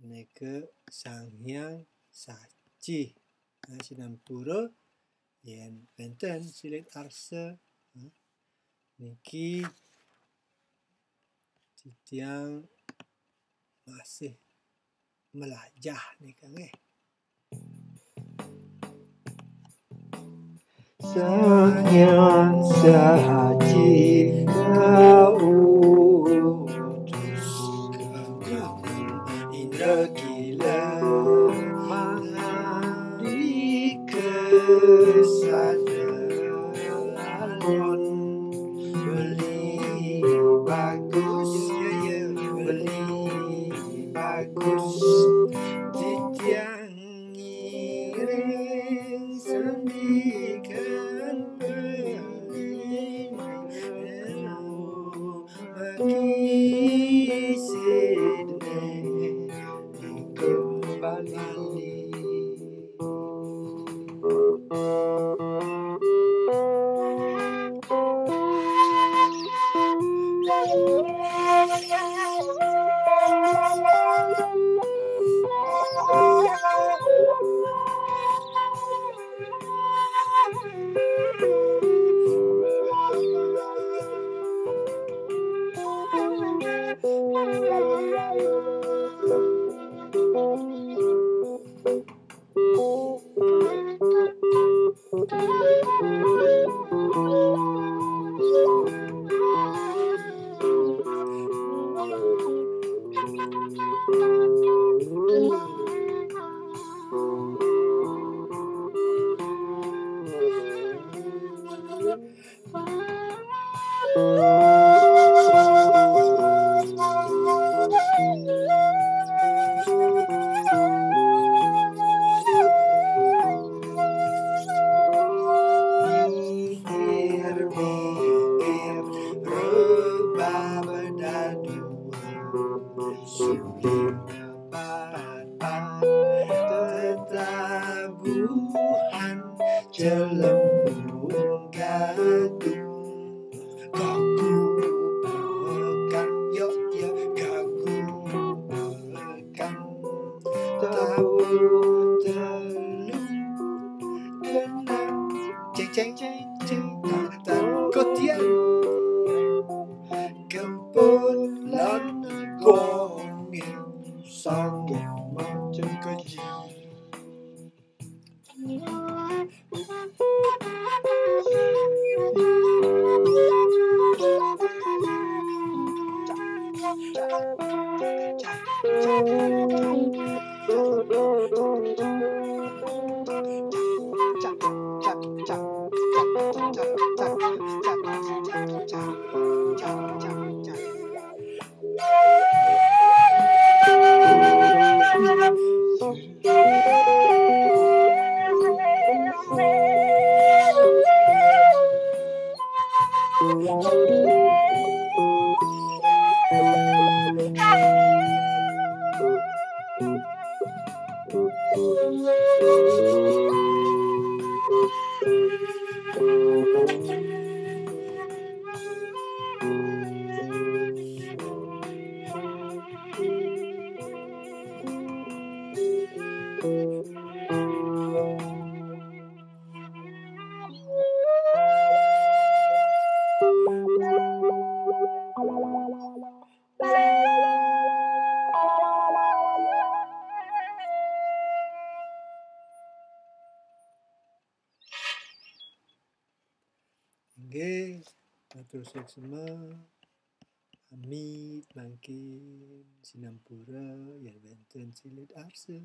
neke Sang Hyang Saci Sinampura yen benten silit arsa niki titiang masih melajah ni kan Sang Hyang Saci kau utus kegum Indra gila di kesana alun beli bagus beli bagus titiang ngiring sendikan maki sidne kembali. Mikir rebah berdadu sulit dapat tetabuhan celembung gadung kaku pekan yo kaku pekan tabu telung kenang ceng ceng ceng ceng tan kotian kempun lan gongeng sanggeng macam keji. Nggih, matur seksema amit mangkin Sinampura yen benten silit arsa.